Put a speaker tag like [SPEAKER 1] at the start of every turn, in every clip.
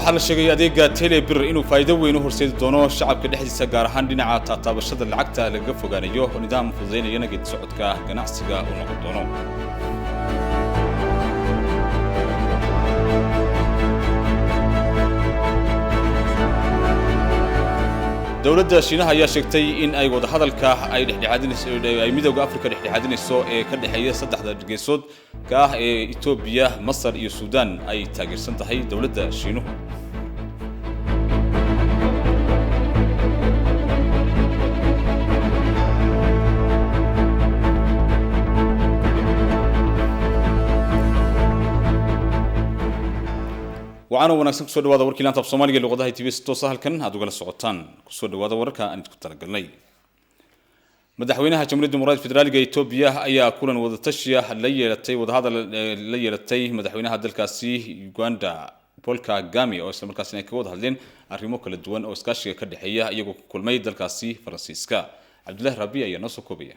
[SPEAKER 1] waxaa la sheegay adeega Telebir inuu faa'iido weyn u horseedi doono shacabka dhexdiisa gaar ahaan dhinaca taabashada lacagta laga fogaanayo nidaam fududeynaya geedi socodka ganacsiga uu noqon doono. dawladda Shiinaha ayaa sheegtay in ay wada hadalka ay dhexdhexaadinayso ay midowga Afrika dhexdhexaadinayso ee ka dhaxeeya saddexda geesood ka ah ee Itoobiya, Masar iyo Suudaan ay taageersan tahay dawladda Shiinuhu. وعنا ونكسب كسر دوادة ورك لان تبصمالي اللي قضاها تبي ستوصل هالكن هذا قال السعودان كسر دوادة وركها أن تكتر قلني مدحوينها جمهورية الديمقراطية الفيدرالية إثيوبيا أي كلن وذا تشيا اللي لتي وذا هذا اللي لتي مدحوينها دلكاسي يوغندا بول كاغامي أو إسلام الكاسي نكود هالين الريموك للدول أو سكاشي كدحية يجو كل ما يدلكاسي فرانسيسكا عبد الله ربيع ينصو كوبيا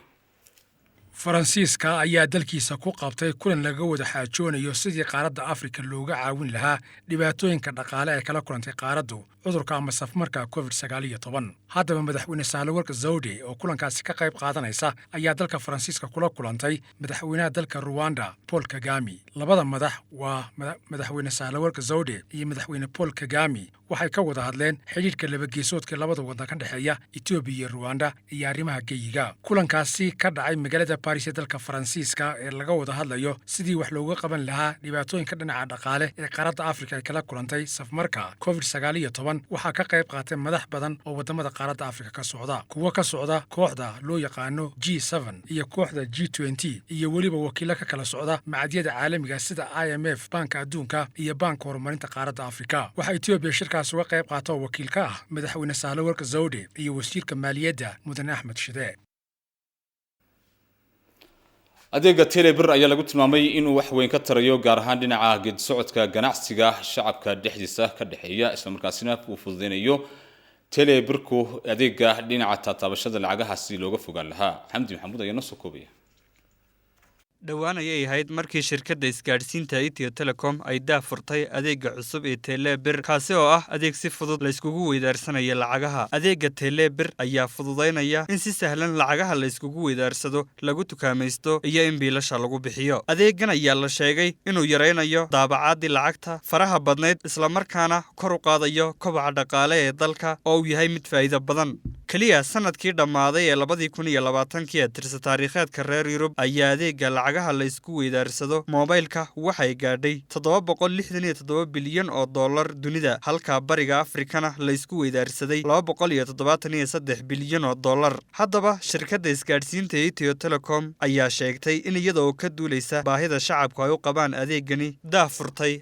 [SPEAKER 2] faransiiska ayaa dalkiisa ku qabtay kulan laga wada xaajoonayo sidii qaaradda Afrika looga caawin lahaa dhibaatooyinka dhaqaale ee kala kulantay qaaraddu cudurka ama safmarka COVID-19. haddaba madaxweyne Sahle-Work Zewde oo kulankaasi ka qayb qaadanaysa ayaa dalka Faransiiska kula kulantay madaxweynaha dalka Rwanda Paul Kagame. labada madax waa madaxweyne Sahle-Work Zewde iyo madaxweyne Paul Kagame waxay ka wada hadleen xiriirka laba geesoodka labada wadan ka dhaxeeya Itoobiya iyo Rwanda iyo arrimaha geeyiga. kulankaasi ka dhacay magaalada Paris ee dalka Faransiiska ee laga wada hadlayo sidii wax looga qaban lahaa dhibaatooyinka dhinaca dhaqaale ee qaaradda Afrika ay kala kulantay safmarka COVID-19 waxaa ka qayb qaatay madax badan oo wadamada qaaradda Afrika ka socda kuwa ka socda kooxda loo yaqaano G7 iyo kooxda G20 iyo waliba wakiilo ka kala socda macadyada caalamiga sida IMF, Banka Adduunka iyo Banka Horumarinta Qaaradda Afrika. waxa Itoobiya shirkaas uga qayb qaatay wakiil ka ah madaxweyne Sahle-Work Zewde iyo wasiirka maaliyadda Mudane Axmed Shide.
[SPEAKER 1] adeega Telebir ayaa lagu tilmaamay inuu wax weyn ka tarayo gaar ahaan dhinaca geedi socodka ganacsiga shacabka dhexdiisa ka dhaxeeya isla markaasina uu fududeynayo Telebirku adeega dhinaca taabashada lacagaha si looga fogaan lahaa. Xamdi Maxamuud ayaa noo soo koobaya.
[SPEAKER 3] dhawaan ayay ahayd markii shirkadda isgaadhsiinta Ethio Telecom ay daafurtay adeega cusub ee Telebir kaasi oo ah adeeg si fudud la iskugu weydaarsanayo lacagaha. adeega Telebir ayaa fududeynaya in si sahlan lacagaha la iskugu weydaarsado lagu tukaamaysto iyo in biilasha lagu bixiyo. adeegan ayaa la sheegay inuu yareynayo daabacaadii lacagta faraha badneyd isla markaana kor u qaadayo kobaca dhaqaale ee dalka oo uu yahay mid faa'iido badan. kaliya sanadkii dhammaaday ee 2020 ee tirsa taariikheedka reer Yurub ayaa adeega lacagaha la isku weydaarsado mobilka waxay gaadhay 767 bilyan oo dollar dunida halka bariga Afrikana la isku weydaarsaday 273 bilyan oo dollar. haddaba shirkadda isgaadhsiinta Ethio Telecom ayaa sheegtay in iyadoo ka duuleysa baahida shacabku ay u qabaan adeegani daafurtay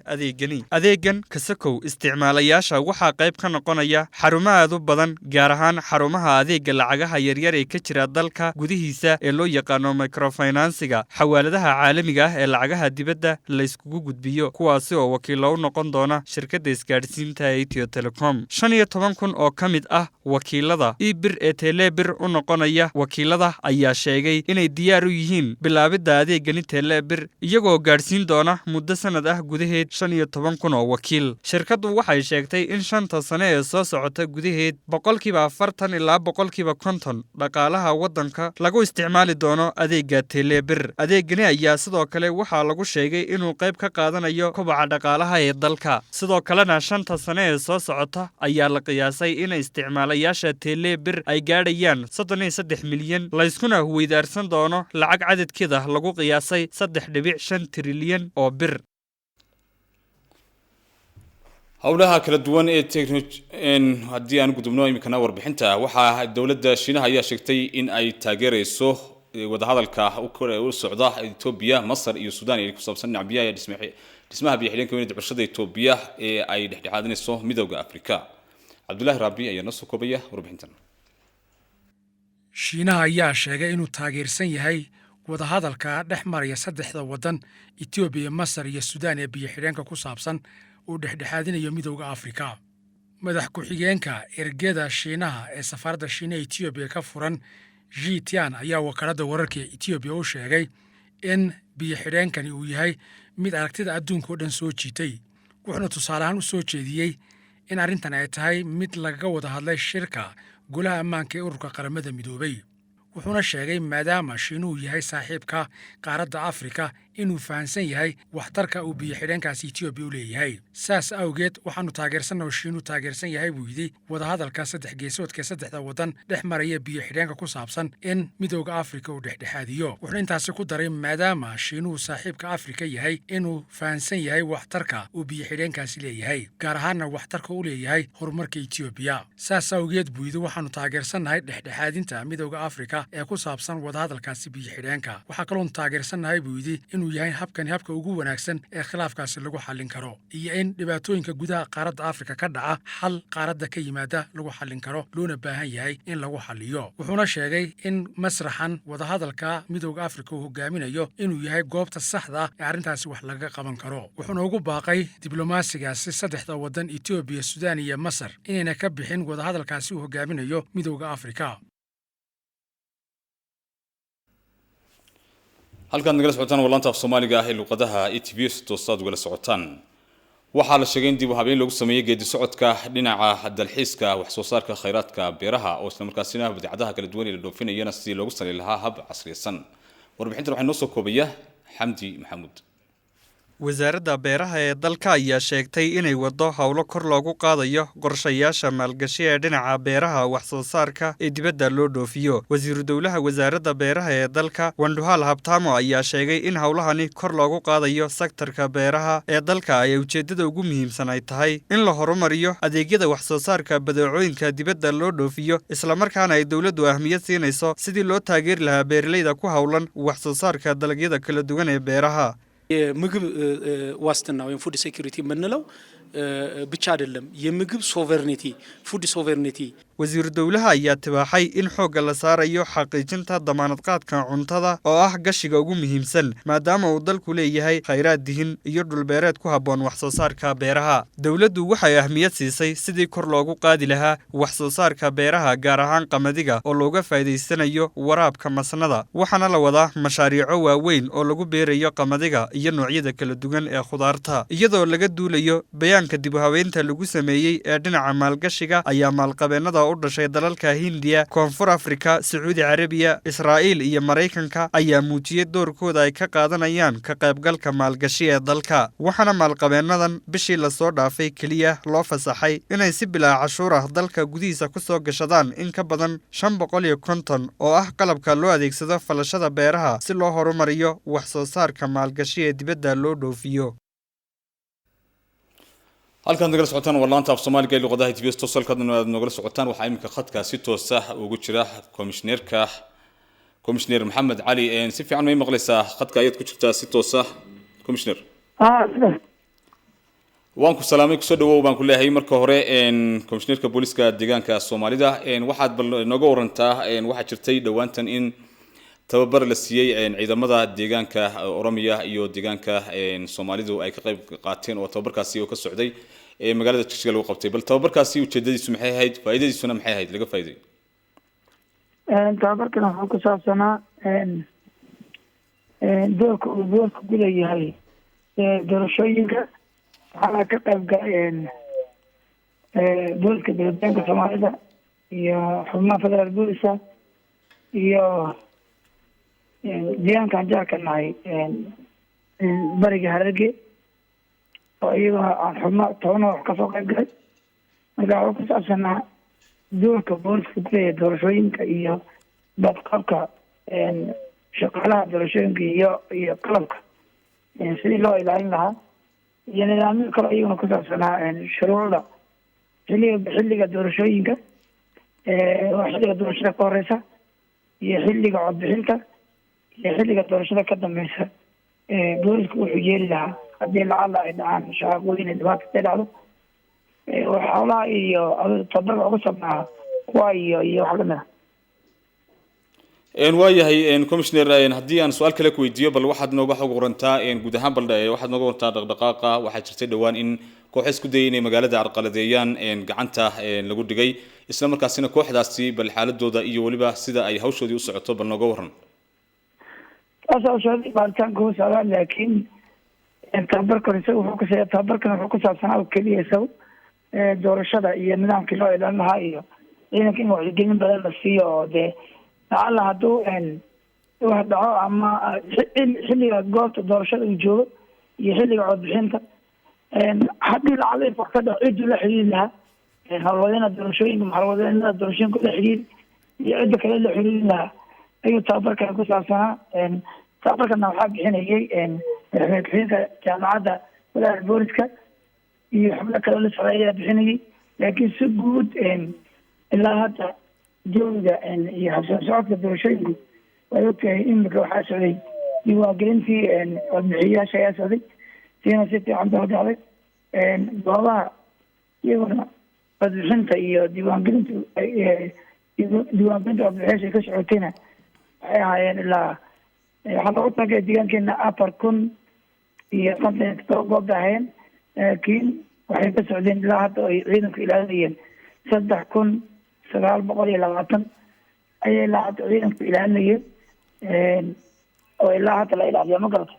[SPEAKER 3] adeegan kasakow isticmaalayaasha waxaa qayb ka noqonaya xarumaha aad u badan gaar ahaan xarumaha adeega lacagaha yaryar ee ka jira dalka gudihiisa ee loo yaqaano microfinance-ga xawaaladaha caalamiga ah ee lacagaha dibadda la iskugu gudbiyo kuwaasi oo wakiilo u noqon doona shirkadda isgaadhsiinta Ethio Telecom. 15,000 oo ka mid ah wakiilada eBir ee Telebir u noqonaya wakiilada ayaa sheegay inay diyaar u yihiin bilaabidda adeegani Telebir iyagoo gaadhsiin doona muddo sanad ah gudaheed 15,000 oo wakiil. shirkaddu waxay sheegtay in 5 sano ee soo socota gudaheed 40% ilaa 50% dhaqaalaha waddanka lagu isticmaali doono adeega Telebir. adeegani ayaa sidoo kale waxaa lagu sheegay inuu qayb ka qaadanayo kobaca dhaqaalaha ee dalka. sidoo kalena 5 sano ee soo socota ayaa la qiyaasay in isticmaalayaasha Telebir ay gaadhayaan 33 milyan la iskuna weydaarsan doono lacag cadadkeeda lagu qiyaasay 3.5 trilyan oo bir.
[SPEAKER 1] howlaha kala duwan ee haddii aan gudubno imikana warbixinta waxaa dawladda Shiinaha ayaa sheegtay in ay taageerayso wada hadalka u socda Itoobiya, Masar iyo Suudaan ee ku saabsan nacbiyaha dhismaha biyo-xidheenka weynida bulshada Itoobiya ee ay dhexdhexaadinayso midowga Afrika. Cabdullaahi Raabi ayaa noo soo koobaya warbixintan.
[SPEAKER 2] Shiinaha ayaa sheegay inuu taageersan yahay wada hadalka dhex maraya saddexda wadan Itoobiya, Masar iyo Suudaan ee biyo-xidheenka ku saabsan uu dhexdhexaadinayo midowga Afrika. madax ku-xigeenka ergada Shiinaha ee safaaradda Shiinaha Itoobiya ka furan Ji Tian ayaa wakaaladda wararka Itoobiya u sheegay in biyo-xidheenkani uu yahay mid aragtida adduunka oo dhan soo jiitay wuxuuna tusaale ahaan u soo jeediyey in arrintan ay tahay mid laga wada hadlay shirka golaha ammaanka ee ururka qaramada midoobay. wuxuuna sheegay maadaama Shiinuhu yahay saaxiibka qaaradda Afrika inuu fahansan yahay waxtarka uu biyo-xidheenkaasi Itoobiya u leeyahay. saas awgeed waxaanu taageersannahay Shiinuhu taageersan yahay buu yidhi wadahadalka saddex geesoodka saddexda waddan dhex maraya biyo-xidheenka ku saabsan in midowga Afrika uu dhexdhexaadiyo. wuxuu intaasi ku daray maadaama Shiinuhu saaxiibka Afrika yahay inuu fahansan yahay waxtarka uu biyo-xidheenkaasi leeyahay, gaar ahaanna waxtarka u leeyahay horumarka Itoobiya. saas awgeed buu yidhi waxaanu taageersannahay dhexdhexaadinta midowga Afrika ee ku saabsan wadahadalkaasi biyo-xidheenka. waxaa kaloon taageersannahay buu yidhi inuu yahay habka ugu wanaagsan ee khilaafkaasi lagu xallin karo, iyo in dhibaatooyinka gudaha qaaradda Afrika ka dhaca xal qaaradda ka yimaada lagu xallin karo, loona baahan yahay in lagu xalliyo. wuxuuna sheegay in masraxan wadahadalka midowga Afrika uu hogaaminayo inuu yahay goobta saxda ee arrintaasi wax laga qaban karo. wuxuuna ugu baaqay diblomaasigaasi saddexda waddan Itoobiya, Suudaan iyo Masar inayna ka bixin wadahadalkaasi uu hogaaminayo midowga Afrika.
[SPEAKER 1] halkan nagala socotaan walaanta af Soomaaliga ah ee luqadaha ETV toosaad uga socotaan. waxaa la sheegay in dib u habeyn lagu sameeyay geedi socodka dhinaca dalxiiska wax soo saarka kheyraadka beeraha oo isla markaasina badeecadaha kala duwan ee la dhoofinayana sidii loogu saleyn lahaa hab casriyeysan. warbixintan waxaa noo soo koobaya Xamdi Maxamuud.
[SPEAKER 3] wasaaradda beeraha ee dalka ayaa sheegtay inay wado howlo kor loogu qaadayo qorshayaasha maalgashi ee dhinaca beeraha wax soo saarka ee dibadda loo dhoofiyo. wasiiru dowlaha wasaaradda beeraha ee dalka Wandhuhal Habtamo ayaa sheegay in howlahani kor loogu qaadayo sektarka beeraha ee dalka ay ujeedada ugu muhiimsan ay tahay in la horumariyo adeegyada wax soo saarka badeecooyinka dibadda loo dhoofiyo, isla markaana ay dowladdu ahmiyad siinayso sidii loo taageeri lahaa beeralayda ku howlan wax soo saarka dalagyada kala duwan ee beeraha.
[SPEAKER 4] የምግብ ዋስትና ወይም ፉድ ሴኩሪቲ የምንለው ብቻ አይደለም፣ የምግብ ሶቨርኒቲ ፉድ ሶቨርኒቲ
[SPEAKER 3] wasiiru dowlaha ayaa tibaaxay in xoogga la saarayo xaqiijinta damaanad qaadka cuntada oo ah gashiga ugu muhiimsan, maadaama uu dalku leeyahay khayraad dihin iyo dhulbeereed ku habboon wax soo saarka beeraha. dowladdu waxay ahmiyad siisay sidii kor loogu qaadi lahaa wax soo saarka beeraha, gaar ahaan qamadiga oo looga faa'iidaysanayo waraabka masnada. waxaana la wadaa mashaariico waaweyn oo lagu beerayo qamadiga iyo noocyada kala duwan ee khudaarta. iyadoo laga duulayo bayaanka dib u habeynta lagu sameeyey ee dhinaca maalgashiga, ayaa maalqabeennada u dhashay dalalka Hindiya, Koonfur Afrika, Sacuudi Carabiya, Israa'iil iyo Mareykanka ayaa muujiyay doorkooda ay ka qaadanayaan ka qaybgalka maalgashi ee dalka. waxaana maalqabeennadan bishii la soo dhaafay keliya loo fasaxay inay si bilaa cashuur ah dalka gudihiisa ku soo gashadaan in ka badan 550 oo ah qalabka loo adeegsado falashada beeraha si loo horumariyo wax soo saarka maalgashi ee dibadda loo dhoofiyo.
[SPEAKER 1] halkan nagala socotaan walaanta af Soomaaliga ee luqadaha ETV toosalka nagala socotaan. waxaa imika khadka si toos ah ugu jira komishineer Maxamed Cali. si fiican ma maqlaysaa? khadka ayaad ku jirtaa si toos ah komishineer. waan ku salaamay, ku soo dhawow baan ku leeyahay marka hore komishineerka booliska deegaanka Soomaalida. waxaad bal nooga warantaa waxa jirtay dhawaantan in tababar la siiyay ciidamada deegaanka Oromiya iyo deegaanka Soomaalidu ay ka qayb qaateen oo tababarkaasi oo ka socday magaalada Jigjiga lagu qabtay. bal tababarkaasi ujeedadiisu maxay ahayd, faa'iidadiisuna maxay ahayd laga faa'iiday?
[SPEAKER 5] tababarkan wuxuu ku saabsanaa doorka uu ku leeyahay doorashooyinka. waxaana ka qayb galay booliska deegaanka Soomaalida iyo xubnaha federal booliska iyo deegaanka jaarka nahay bariga Hararge oo iyagoo aan xubno toona wax ka soo qayb galay. marka wuxuu ku saabsanaa doorka booliska ku leeyahay doorashooyinka iyo badqabka shaqaalaha doorashooyinka iyo qalabka sidii loo ilaalin lahaa, iyo nidaamyo kale iyaguna ku saabsanaa shuruucda xilliga doorashooyinka, xilliga doorashada ka horeysa iyo xilliga codbixinta iyo xilliga doorashada ka dambeysa. booliska wuxuu yeeli lahaa haddii lacala ay dhacaan shaqooyin ay dhibaata ka dhacdo, howlaha iyo tababarka uga sabnaha kuwa iyo wax lamid ah.
[SPEAKER 1] waayahay commissioner, haddii aan su-aal kale ku weydiiyo, bal waxaad nooga xog warantaa guud ahaan bal waxaad nooga warantaa dhaqdhaqaaqa. waxaa jirtay dhawaan in koox isku dayay inay magaalada carqaladeeyaan gacanta lagu dhigay, isla markaasina kooxdaasi bal xaaladooda iyo waliba sida ay hawshoodii u socoto bal nooga waran.
[SPEAKER 5] taas hawshoodii baaritaanka u socdaa, laakiin tababarkan wuxuu ku saabsanaa oo keliya isagu doorashada iyo nidaamkii loo ilaalin lahaa iyo ciidanka in wacyigelin badan la siiyo oo dee lacalla hadduu wax dhaco ama xilliga goobta doorashada uu joogo iyo xilliga codbixinta haddii lacalla in wax ka dhaco cidduu la xiriiri lahaa howlwadeena doorashooyinka howlwadeennada doorashooyinka la xiriiri iyo cidda kale la xiriiri lahaa ayuu tababarkan ku saabsanaa. tababarkana waxaa bixinayay madaxweyne ku-xigeenka jaamacadda walaal booliska iyo xubno kale la socday ayaa bixinayay. laakiin si guud ilaa hadda jawiga iyo habsami socodka doorashooyinku way ogtahay imika waxaa socday diiwaangelintii codbixiyayaasha ayaa socday siina si fiican baa dhacday. goobaha iyaguna codbixinta iyo diiwaangelinta codbixiyaasha ka socotayna waxay ahaayeen ilaa waxaa lagu tagay deegaankeena 4,057 goob bay ahaayeen. laakiin waxay ka socdeen ilaa hadda ay ciidanku ilaalinayeen 3,920 ayay ilaa hadda ciidanku ilaalinayeen oo ilaa hadda la ilaaliyo ma garata.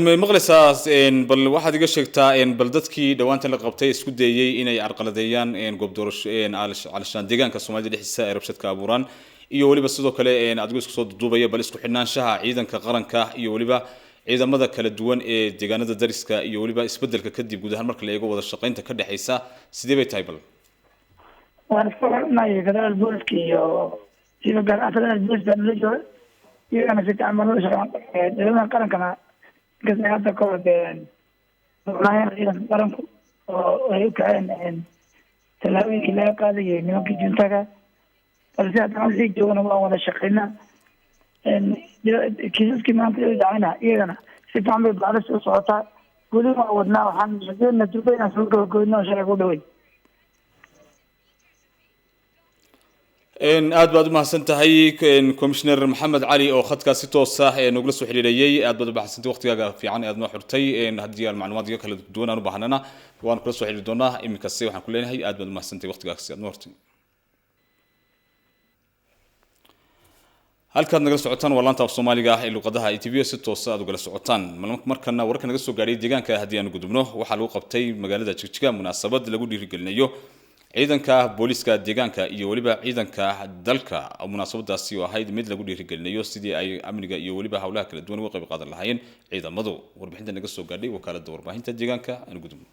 [SPEAKER 1] may maqlaysaa bal waxaad iga sheegtaa bal dadkii dhawaanta la qabtay isku dayay inay carqaladeeyaan goob doorasho calashaan deegaanka Soomaalida dhexdiisa ay rabshad ka abuuraan iyo waliba sidoo kale adigu isku soo duubaya bal isku xidhnaanshaha ciidanka qaranka iyo waliba ciidamada kala duwan ee deegaanada dariska iyo waliba isbedelka kadib guud ahaan marka la eego wada shaqaynta ka dhaxaysa sidee bay tahay bal
[SPEAKER 5] waan isku xidhnay federal booliska iyo federal booliska la jooga iyagana si fiican baan ula shaqeynaa ciidamada qarankana kasi hadda ka hor xubnaayeen ciidanka qaranku oo ay u kaceen tallaabooyinkii laga qaadayay nimankii juntaga balse haddana wixii joogana waan wada shaqeynaa. kiisaskii maanta ay dhacayna iyagana si fiican bay bacda soo socotaa weli waan wadnaa waxaan rajeynaa durba inaan soo gabagabayno oo sharciga u dhaweyn.
[SPEAKER 1] aad baad u mahadsan tahay commissioner maxamed cali oo khadkaasi toos ah nogula soo xiriirayay aad baad u baxsantay waqtigaaga fiican aad noo xurtay haddii aan macluumaadyo kala duwan aan u baahnana waan kula soo xiriiri doonaa iminkasi waxaan ku leenahay aad baad u mahadsantahay waqtigaaga aad noo hortay. halkaad nagala socotaan waa laanta af Soomaaliga ee luqadaha ITV si toos ah aad ugala socotaan markana warka naga soo gaaray deegaanka haddii aan gudubno waxaa lagu qabtay magaalada Jigjiga munaasabad lagu dhiirigelinayo ciidanka booliska deegaanka iyo waliba ciidanka dalka munaasabadaasi oo ahayd mid lagu dhiirigelinayo sidii ay amniga iyo waliba hawlaha kala duwan uga qayb qaadan lahaayeen ciidamadu. warbixinta naga soo gaadhay wakaaladda warbaahinta deegaanka aan gudubno.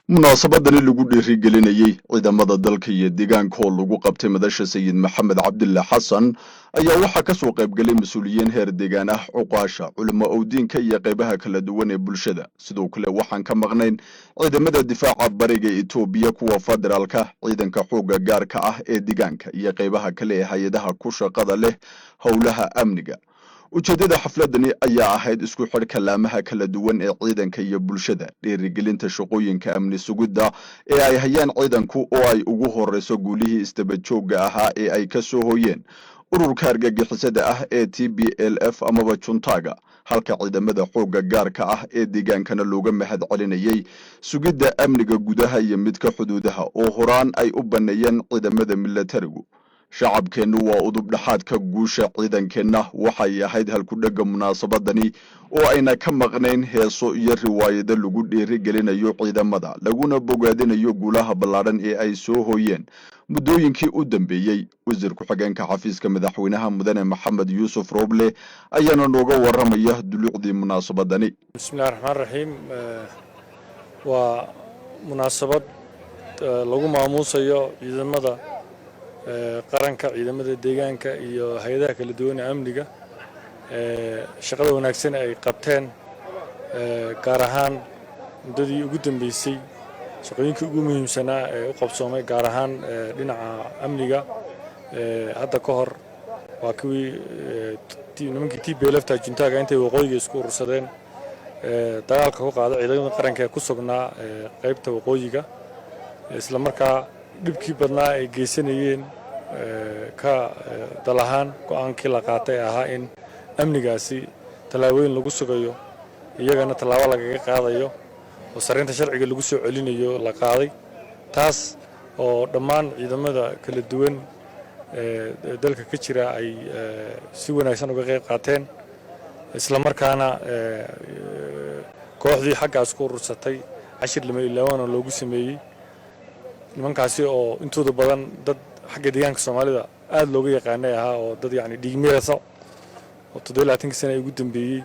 [SPEAKER 6] munaasabadani lagu dhiirigelinayay ciidamada dalka iyo deegaanka oo lagu qabtay madasha sayid maxamed cabdulle xasan ayaa waxaa ka soo qaybgalay mas-uuliyiin heer deegaan ah cuqaasha culimo owdiinka iyo qaybaha kala duwan ee bulshada. sidoo kale waxaan ka maqnayn ciidamada difaaca bariga Itoobiya kuwa federaalka ciidanka xoogga gaarka ah ee deegaanka iyo qaybaha kale ee hay'adaha ku shaqada leh howlaha amniga. ujeedada xafladani ayaa ahayd isku xidhka laamaha kala duwan ee ciidanka iyo bulshada dhiirigelinta shaqooyinka amni sugidda ee ay hayaan ciidanku oo ay ugu horeyso guulihii istabajooga ahaa ee ay ka soo hooyeen ururka argagixisada ah ee TPLF amaba Juntaga halka ciidamada xoogga gaarka ah ee deegaankana looga mahad celinayay sugidda amniga gudaha iyo midka xuduudaha oo horaan ay u baneeyeen ciidamada militarigu. shacabkeenu waa udub dhaxaadka guusha ciidankeena waxay ahayd halku dhaga munaasabadani oo ayna ka maqnayn heeso iyo riwaayado lagu dhiirigelinayo ciidamada laguna bogaadinayo guulaha ballaaran ee ay soo hooyeen muddooyinkii u dambeeyay. wasiir ku-xigeenka xafiiska madaxweynaha mudane maxamed yuusuf roble ayaana nooga waramaya dulucdii munaasabadani.
[SPEAKER 7] bismillaahir rahmaanir rahiim waa munaasabad lagu maamuusayo ciidamada qaranka ciidamada deegaanka iyo hay'adaha kala duwan ee amniga shaqada wanaagsan ay qabteen gaar ahaan muddadii ugu dambeysay shaqooyinkii ugu muhiimsanaa ee u qabsoomay gaar ahaan dhinaca amniga hadda ka hor waa kuwii nimankii TPLF Juntaga intay waqooyiga isku urursadeen dagaalka ku qaaday ciidamada qaranka ee ku sugnaa qaybta waqooyiga isla markaa dhibkii badnaa ay geysanayeen ka dalahaan go'aankii la qaatay ahaa in amnigaasi tallaabooyin lagu sugayo iyagana tallaabo lagaga qaadayo oo sareynta sharciga lagu soo celinayo la qaaday taas oo dhammaan ciidamada kala duwan dalka ka jira ay si wanaagsan uga qayb qaateen isla markaana kooxdii xaggaas ku urursatay cashir lama ilaawana loogu sameeyey nimankaasi oo intooda badan dad xagga deegaanka Soomaalida aad looga yaqaanay ahaa oo dad yacni dhiigmiiraysa oo 27 sano ay ugu dambeeyay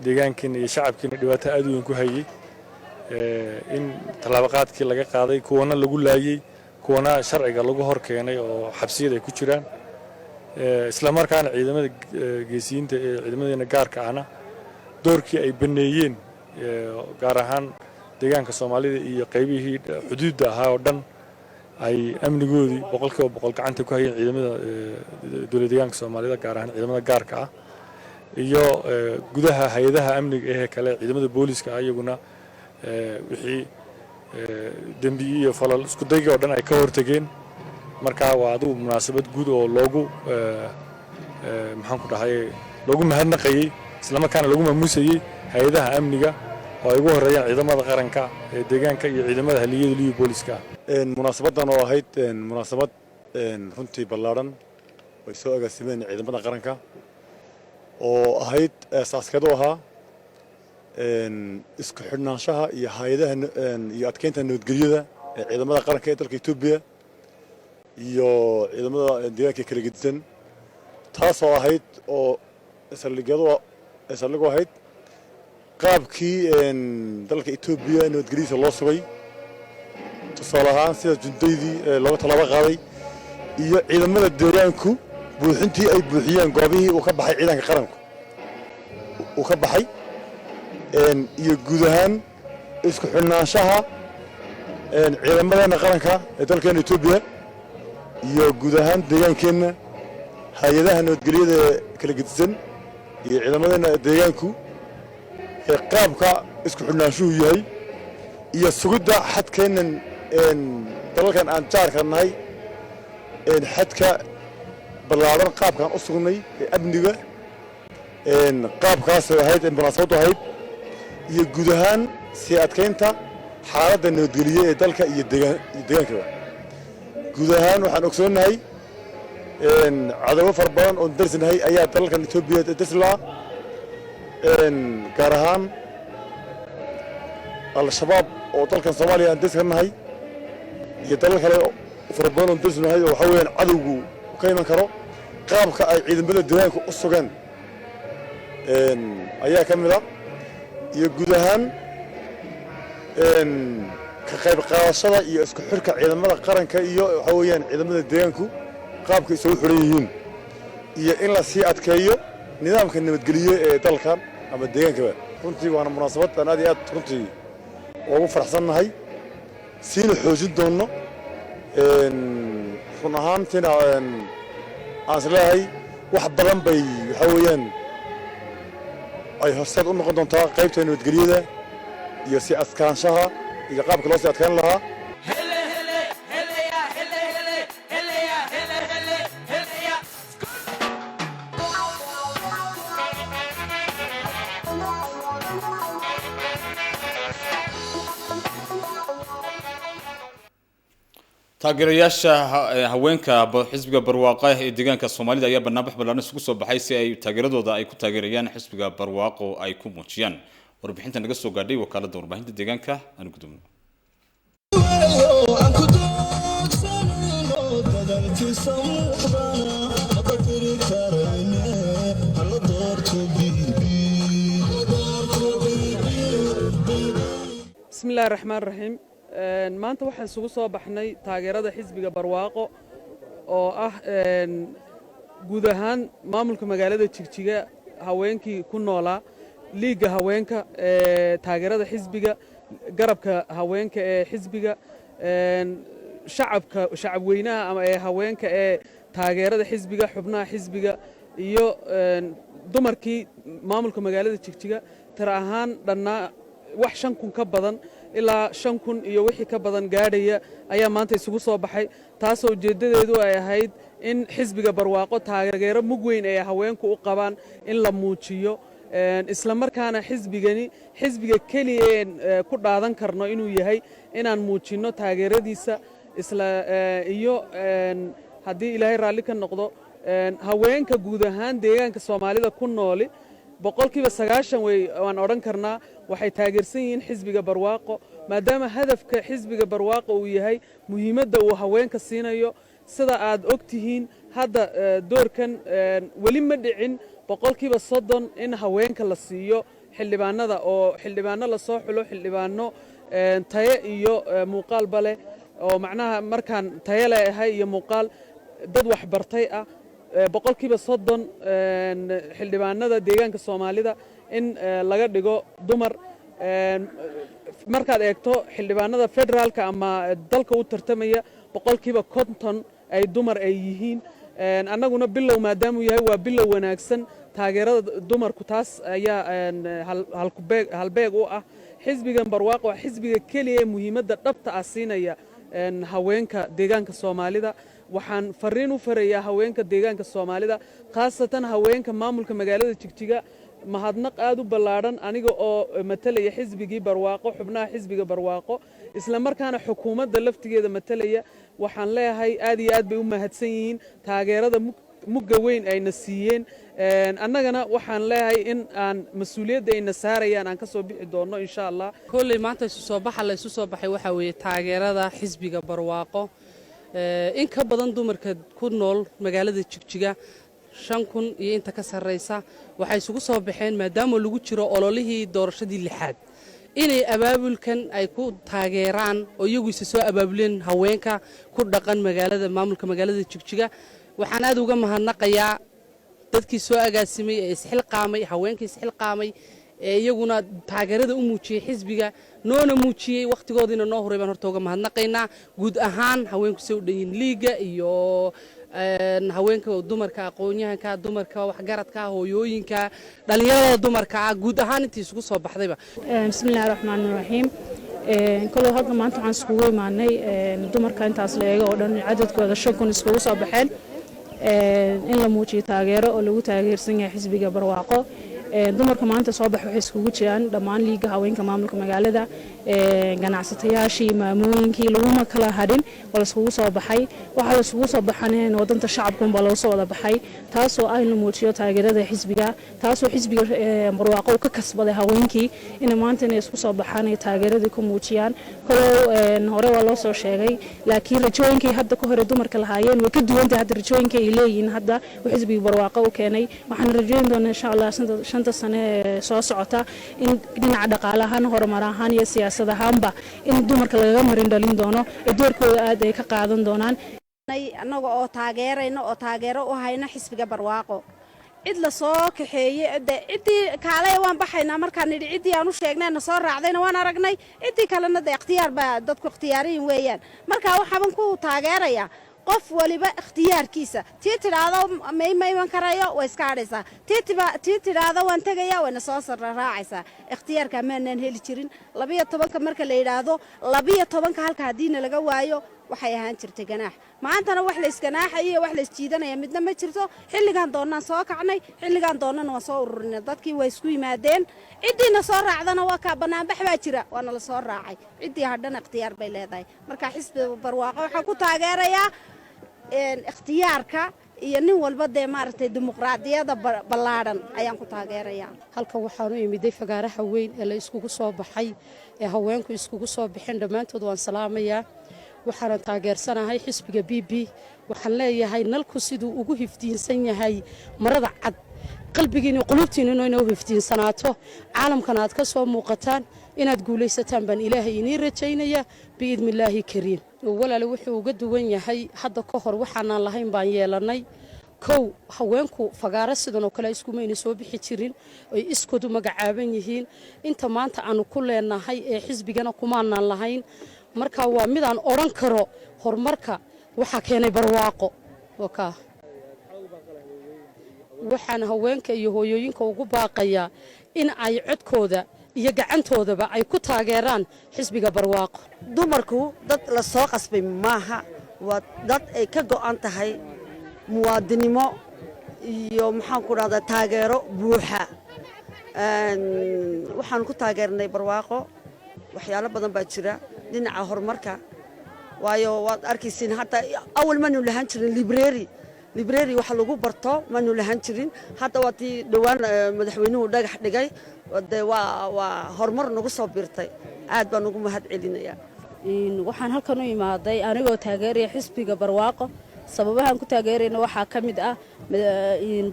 [SPEAKER 7] deegaankeena iyo shacabkeena dhibaato aad u weyn ku hayay in talaabaqaadkii laga qaaday kuwana lagu laayay kuwana sharciga lagu hor keenay oo xabsiyada ay ku jiraan isla markaana ciidamada geesiyiinta ee ciidamadeena gaarka ahna doorkii ay baneeyeen gaar ahaan deegaanka Soomaalida iyo qaybihii xuduudda ahaa oo dhan ay amnigoodii boqol gacanta ku hayeen ciidamada dowladda deegaanka Soomaalida gaar ahaan ciidamada gaarka ah iyo gudaha hay'adaha amniga ee kale ciidamada booliska ayaguna wixii dambi iyo falal isku dayga oo dhan ay ka hortageen marka waa adigu munaasabad guud oo loogu maxaan ku dhahay loogu mahadnaqayay isla markaana lagu maamuusayay hay'adaha amniga oo ay ugu horeeyaan ciidamada qaranka ee deegaanka iyo ciidamada haliyada liyo booliska
[SPEAKER 8] munaasabadan oo ahayd munaasabad runtii ballaaran way soo agaasimeen ciidamada qaranka oo ahayd aasaaskadu ahaa isku xidhnaanshaha iyo hay'adaha iyo adkeynta nabadgelyada ee ciidamada qaranka ee dalka Itoobiya iyo ciidamada deegaanka kala gedisan taasoo ahayd oo saldhigyadu ahayd qaabkii dalka Itoobiya nabadgelyadiisa loo sugay tusaale ahaan sida jundaydii looga talaabo qaaday iyo ciidamada deegaanku buuxintii ay buuxiyeen goobihii uu ka baxay ciidanka qaranku uu ka baxay iyo guud ahaan isku xidhnaanshaha ciidamada qaranka ee dalkeena Itoobiya iyo guud ahaan deegaankeenna hay'adaha nabadgelyada kala gedisan iyo ciidamada deegaanku ee qaabka isku xidhnaanshuhu yahay iyo sugidda xadkeennan dalalkan aan jaarka nahay xadka ballaaran qaabkan u sugnay ee amniga qaabkaas ahayd munaasabadu ahayd iyo guud ahaan sii adkeynta xaaladda nabadgelye ee dalka iyo deegaanka guud ahaan waxaan ogsoonahay cadawdo fara badan oo darsanahay ayaa dalalkan Itoobiya darsla gaar ahaan al-shabaab oo dalkan Soomaaliya aan darsanahay iyo dalal kale fara badan oo darsanahay oo waxa weeyaan cadawgu ka iman karo qaabka ay ciidamada deegaanka u sugan ayaa ka mid ah iyo guud ahaan ka qayb qaadashada iyo isku xirka ciidamada qaranka iyo waxa weeyaan ciidamada deegaanku qaabka ay soo xiran yihiin iyo in la sii adkeeyo nidaamka nabadgelye ee dalkan ama deegaanka runtii waana munaasabad aan aad iyo aad runtii ugu faraxsanahay siina xoojin doono run ahaantiina aan isleeyahay wax badan bay waxa weeyaan ay horseed u noqon doontaa qaybta nabadgelyada iyo si adkaanshaha iyo qaabka loo sii adkaan lahaa
[SPEAKER 1] taageerayaasha haweenka xisbiga barwaaqo ee deegaanka Soomaalida ayaa barnaamij ballaaran isugu soo baxay si ay taageeradooda ay ku taageerayaan xisbiga barwaaqo ay ku muujiyaan warbixinta naga soo gaadhay wakaaladda warbaahinta deegaanka aan gudubno
[SPEAKER 9] bismillaahi raxmaani raxiim maanta waxaan isugu soo baxnay taageerada xisbiga barwaaqo oo ah guud ahaan maamulka magaalada Jigjiga haweenkii ku noolaa liiga haweenka taageerada xisbiga garabka haweenka ee xisbiga shacab weynaha ama ee haweenka ee taageerada xisbiga xubnaha xisbiga iyo dumarkii maamulka magaalada Jigjiga tar ahaan dhanna wax 5,000 ka badan ilaa 5,000 iyo wixii ka badan gaadhaya ayaa maanta isugu soo baxay taasoo ujeedadeedu ay ahayd in xisbiga barwaaqo taageero mug weyn ay haweenku u qabaan in la muujiyo isla markaana xisbiga kaliya ku dhaadan karno inuu yahay inaan muujino taageeradiisa isla iyo haddii ilaahay raalli ka noqdo haweenka guud ahaan deegaanka soomaalida ku nooli boqolkiiba 90 waan odhan karnaa waxay taageersan yihiin xisbiga barwaaqo maadaama hadafka xisbiga barwaaqo uu yahay muhiimadda uu haweenka siinayo sida aad ogtihiin hadda doorkan weli ma dhicin boqolkiiba 30 in haweenka la siiyo xildhibaanada oo xildhibaano la soo xulo xildhibaano taye iyo muuqaalba leh oo macnaha markaan taye leeyahay iyo muuqaal dad wax bartay ah boqolkiiba 30 xildhibaanada deegaanka soomaalida in laga dhigo dumar markaad eegto xildhibaanada federaalka ama dalka u tartamaya boqolkiiba 50 ay dumar ay yihiin annaguna bilow maadaama uu yahay waa bilow wanaagsan taageerada dumarku taas ayaa halbeeg u ah xisbigan barwaaqo waa xisbiga keliya ee muhiimadda dhabta ah siinaya haweenka deegaanka soomaalida waxaan fariin u farayaa haweenka deegaanka soomaalida khaasatan haweenka maamulka magaalada Jigjiga mahadnaq aad u ballaadhan aniga oo matalaya xisbigii barwaaqo xubnaha xisbiga barwaaqo isla markaana xukuumadda laftigeeda matalaya waxaan leeyahay aad iyo aad bay u mahadsan yihiin taageerada mugga weyn ayna siiyeen annagana waxaan leeyahay in aan mas'uuliyadda ayna saarayaan aan ka soo bixi doono insha Allah
[SPEAKER 10] kolley maanta isu soo baxay waxa weeye taageerada xisbiga barwaaqo in ka badan dumarka ku nool magaalada Jigjiga 5,000 iyo inta ka sarreysa waxay isugu soo baxeen maadaama lagu jiro ololihii doorashadii 6aad inay abaabulkan ay ku taageeraan oo iyagu isa soo abaabuleen haweenka ku dhaqan magaalada maamulka magaalada Jigjiga waxaan aad uga mahadnaqayaa dadkii soo agaasimay ee isxilqaamay haweenkii isxilqaamay ee iyaguna taageerada u muujiyay xisbiga noona muujiyay waqtigoodina noo horay baan horta uga mahadnaqaynaa guud ahaan haweenku soo dhayin liiga iyo haweenka dumarka aqoonyahanka dumarka waxgaradka hooyooyinka dhalinyarada dumarka guud ahaan intii isugu soo baxdayba
[SPEAKER 11] bismillaahir rahmaanir rahiim kullu hadda maanta waxaan iskugu imaanay dumarka intaas la eego oo dhan cadadkooda 5,000 iskugu soo baxeen in la muujiyo taageero oo lagu taageersan yahay xisbiga barwaaqo dumarka maanta soo baxay waxay iskugu jiraan dhammaan liiga haweenka maamulka magaalada ganacsatayaashii maamooyinkii laguma kala hadhin wala iskugu soo baxay waxa iskugu soo baxaneen wadanta shacabka loo soo wada baxay taasoo ay la muujiyo taageerada xisbiga taasoo xisbiga barwaaqo ka kasbaday haweenkii in maanta inay isku soo baxaan ay taageerada ku muujiyaan hore waa loo soo sheegay laakiin rajooyinkii hadda ka hore dumarka lahaayeen way ka duwan tahay hadda rajooyinkii ay leeyihiin hadda xisbiga barwaaqo u keenay waxaan rajayn doonaa insha Allah shanta sano soo socota in dhinaca dhaqaalaha horumar ahaan iyo siyaasad ahaanba in dumarka laga marin dhalin doono doorkooda aad ay ka qaadan doonaan
[SPEAKER 12] anaga oo taageero u hayna xisbiga barwaaqo cid la soo kaxeeyay cidii kaalay waan baxaynaa markaan nidhi cidii aan u sheegnayna soo raacdayna waan aragnay cidii kalena ikhtiyaar baa dadku ikhtiyaariin weeyaan marka waxaan ku taageerayaa qof waliba ikhtiyaarkiisa tii tiraado ma iman karayo way iska hadhaysaa tii tiraado waan tagayaa wayna soo raacaysaa ikhtiyaarka maanan heli jirin 12 marka la yiraahdo 12 halka hadiina laga waayo waxay ahaan jirtay ganaax maantana wax la isganaaxayo wax la isjiidanaya midna ma jirto xilligan doonaan soo kacnay xilligan doonana waa soo ururinay dadkii way isku yimaadeen cidiina soo raacdana waa ka banaanbax baa jira waana la soo raacay cidii hadhan ikhtiyaar bay leedahay marka xisbiga barwaaqo waxa ku taageerayaa ikhtiyaarka iyo nin walba maartay dimuqraadiyada ballaaran ayaan ku taageerayaa
[SPEAKER 10] halka waxaan u imiday fagaaraha weyn ee la iskugu soo baxay ee haweenku iskugu soo bixin dhamaantood waan salaamayaa waxaan taageersanahay xisbiga BB waxaan leeyahay nalku siduu ugu hiftiinsan yahay marada cad qalbigiina qulubtiina inay u hiftiinsanaato caalamkan aad ka soo muuqataan inaad guulaysataan baan ilaahay inii rajaynaya biidmillaahi kariim walaalo wuxuu uga duwan yahay hadda ka hor waxaan lahayn baan yeelanay kow haweenku fagaara sidan oo kale isku meeyna soo bixi jirin ay iskoodu magacaaban yihiin inta maanta aanu ku leenahay ee xisbigana kumaanaan lahayn marka waa mid aan oran karo horumarka waxa keenay barwaaqo waxaan haweenka iyo hooyooyinka ugu baaqayaa in ay codkooda iyo gacantoodaba ay ku taageeraan xisbiga barwaaqo
[SPEAKER 13] dumarku dad la soo qasbay maaha waa dad ay ka go'an tahay muwaadinimo iyo maxaan ku raahdaa taageero buuxa waxaan ku taageernay barwaaqo waxyaalo badan baa jira dhinaca horumarka waayo waad arkaysiin hadda awal maanu lahaan jirin library waxa lagu barto maanu lahaan jirin hadda waa tii dhowaan madaxweynuhu dhagax dhigay waa horumar nagu soo biirtay aad baan ugu mahad celinayaa
[SPEAKER 11] waxaan halkan u imaaday anigoo taageeraya xisbiga barwaaqo sababahan ku taageerayna waxaa ka mid ah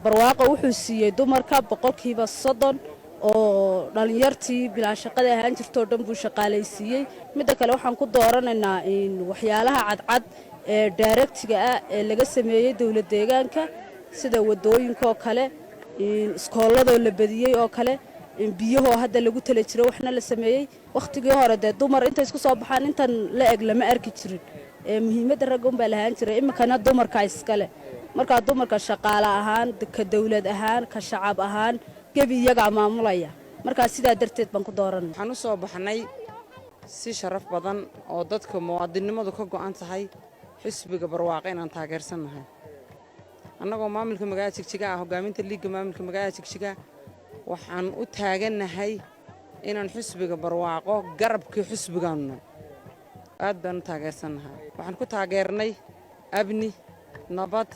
[SPEAKER 11] barwaaqo wuxuu siiyey dumarka 30% oo dhalinyartii bilaa shaqada ahaan jirtoo dhan buu shaqaalaysiiyey midda kale waxaan ku dooranaynaa waxyaalaha cadcad ee directiga ah ee laga sameeyay dawlad deegaanka sida wadooyinka oo kale iskooladoo la badiyay oo kale biyahoo hadda lagu tala jiro waxna la sameeyay waqtigii hore dee dumar inta isku soo baxaan intan la eg lama arki jirin muhiimadda ragga un baa lahaan jiray imikana dumarka iskale markaa dumarka shaqaale ahaan ka dawlad ahaan ka shacab ahaan gebi iyagaa maamulaya markaa sidaa darteed baan ku dooran
[SPEAKER 14] waxaan u soo baxnay si sharaf badan oo dadka muwaadinimadu ka go'an tahay xisbiga barwaaqo inaan taageersanahay annagoo maamulka magaalada Jigjiga ah hogaaminta liiga maamulka magaalada Jigjiga waxaan u taaganahay inaan xisbiga barwaaqo garabkii xisbigaanna aad baan u taageersanahay waxaan ku taageernay abni nabad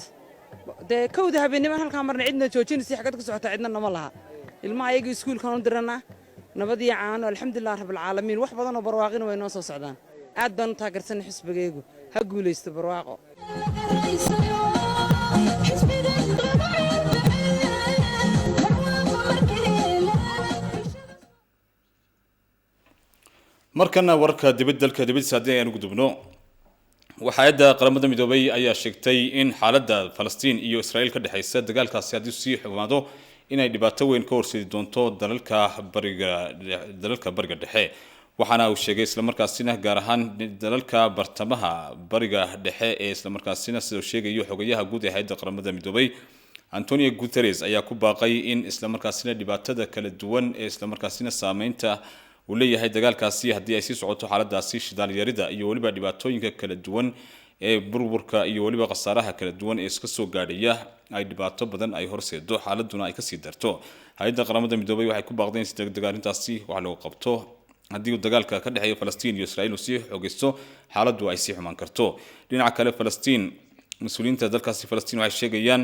[SPEAKER 14] de kowda habeenimo halka marna cidna joojinaysa xagad ka socota cidna nama laha ilmaha ayaga iskuulkan u dirana nabad iyo caano alxamdulillah rabbil caalamiin wax badan oo barwaaqina way noo soo socdaan aad baan u taageersanay xisbigaygu ha guuleysto barwaaqo
[SPEAKER 1] markana warka dibadda haddii aynu gudubno waxaayadda qaramada midoobay ayaa sheegtay in xaaladda Falastiin iyo Israa'iil ka dhaxaysa dagaalkaasi haddii sii xumaado inay dhibaato weyn ka horseedi doonto dalalka bariga dhexe waxaana uu sheegay isla markaasina gaar ahaan dalalka bartamaha bariga dhexe ee isla markaasina sidoo sheegayo xogayaha guud ee hay'adda qaramada midoobay Antonio Guterres ayaa ku baaqay in isla markaasina dhibaatada kala duwan ee isla markaasina saameynta uu leeyahay dagaalkaasi haddii ay sii socoto xaaladaasi shidaal yarida iyo waliba dhibaatooyinka kala duwan ee burburka iyo waliba qasaaraha kala duwan ee iska soo gaadhaya ay dhibaato badan ay horseedo xaaladuna ay ka sii darto hay'adda qaramada midoobay waxay ku baaqdeen in dagaalintaasi wax lagu qabto haddii uu dagaalka ka dhaxeeyo Falastiin iyo Israa'iil uu sii xogeysto xaaladdu ay sii xumaan karto dhinaca kale Falastiin mas'uuliyiinta dalkaasi Falastiin waxay sheegayaan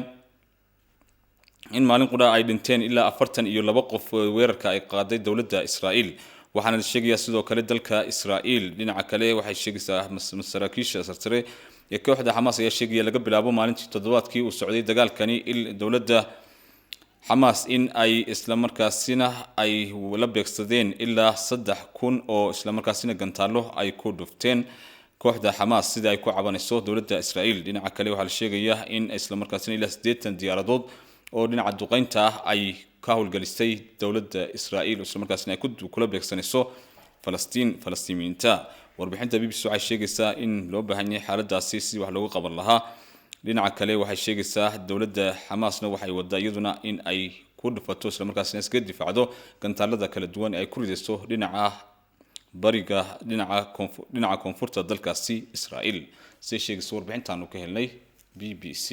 [SPEAKER 1] in maalin qura ay dhinteen ilaa 42 qof weerarka ay qaaday dawladda Israa'iil waxaana la sheegayaa sidoo kale dalka Israa'iil dhinaca kale waxay sheegaysaa masaraakiisha sarsare ee kooxda Hamas ayaa sheegaya laga bilaabo maalintii toddobaadkii uu socday dagaalkani dawladda Hamas in ay isla markaasina ay la beegsadeen ilaa 3,000 oo isla markaasina gantaalo ay ku dhufteen kooxda Hamas sida ay ku cabanayso dawladda Israa'iil dhinaca kale waxaa la sheegayaa in isla markaasina ilaa 80 diyaaradood oo dhinaca duqeynta ay ka howlgelisay dawladda Israa'iil isla markaasina ay kula beegsanayso Falastiiniyiinta warbixinta BBC waxay sheegaysaa in loo baahan yahay xaaladaasi si wax loogu qaban lahaa dhinaca kale waxay sheegaysaa dawladda Hamasna waxay wadaa iyaduna in ay ku dhufato isla markaasina iska difaacdo gantaalada kala duwan ee ay ku ridayso dhinaca bariga dhinaca koonfurta dalkaasi Israa'iil si sheegayso warbixintan uu ka helnay BBC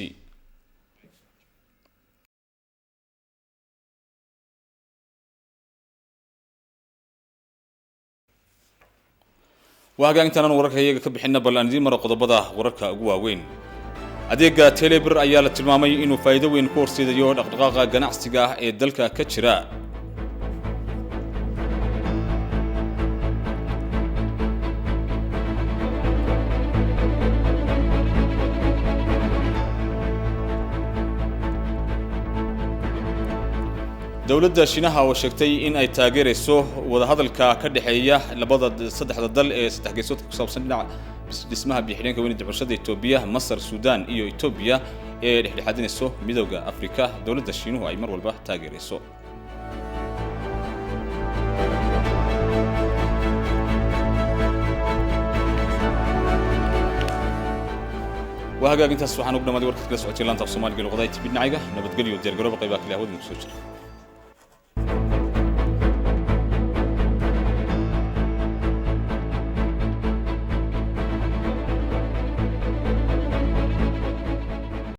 [SPEAKER 1] وهاجانتنا ورك هي كبحنا بلندي مرة قضبضة ورك أقواوين. أديك تيلبر أيال تلمامي إنه فايدة وين كورسي ديون أقدقاق جناحسجاه الدلك كشراء. dawladda Shiinaha oo sheegtay in ay taageerayso wada hadalka ka dhaxeeya saddexda dal ee saddex geesood ku saabsan dhinaca dhismaha biixinka weyn ee bulshada Itoobiya, Masar, Suudaan iyo Itoobiya ee dhexdhexaadinayso midowga Afrika dawladda Shiinuhu ay mar walba taageerayso. وهاجا انت سبحان الله نمد وركت كلا سوتي لانتا Soomaaliga luqada ay tibinayga nabadgaliyo diyaar garoob qayb ka leh wadin soo jira